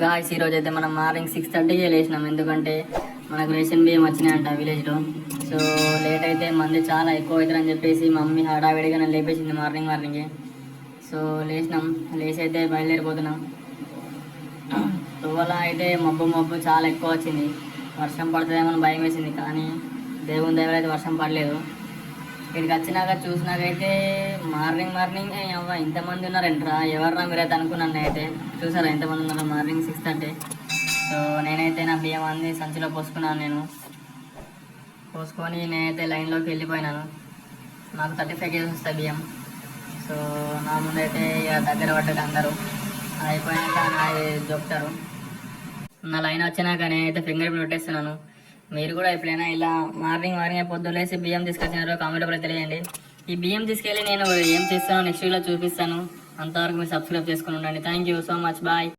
Guys ఈరోజు అయితే మనం మార్నింగ్ 6:30కి లేచినాం. ఎందుకంటే మనకు రేషన్ బియ్యం వచ్చినాయంట విలేజ్లో. సో లేట్ అయితే మంది చాలా ఎక్కువ అవుతారని చెప్పేసి మమ్మీ హడావిడిగా నన్ను లేపేసింది మార్నింగే. సో లేచినాం, లేచి అయితే బయలుదేరిపోతున్నాం. తువ్వల అయితే మబ్బు చాలా ఎక్కువ వచ్చింది. వర్షం పడుతుందేమో భయం వేసింది, కానీ దేవుని దయవల్ల అయితే వర్షం పడలేదు. ఇక్కడికి వచ్చినాక చూసినాకైతే మార్నింగ్ అవ్వ ఇంతమంది ఉన్నారంటరా, ఎవర్రా మీరైతే అనుకున్నాను. అయితే చూసారా ఎంతమంది ఉన్నారు మార్నింగ్ 6:30. సో నేనైతే నా బియ్యం అన్ని సంచిలో పోసుకున్నాను. పోసుకొని నేనైతే లైన్లోకి వెళ్ళిపోయినాను. నాకు 35 కేజీస్ వస్తాయి బియ్యం. సో నా ముందైతే ఇక దగ్గర పడ్డది అందరూ. అయిపోయాక నా దొక్కుతారు. నా లైన్ వచ్చినాక నేనైతే ఫింగర్ ప్రింట్ పెట్టేస్తున్నాను. మీరు కూడా ఎప్పుడైనా ఇలా మార్నింగ్ పొద్దులేసి బియ్యం తీసుకొచ్చినారో కామెంట్ కూడా తెలియండి. ఈ బియ్యం తీసుకెళ్ళి నేను ఏం చేస్తానో నెక్స్ట్ వీడియోలో చూపిస్తాను. అంతవరకు మీరు సబ్స్క్రైబ్ చేసుకుని ఉండండి. Thank you so much, bye.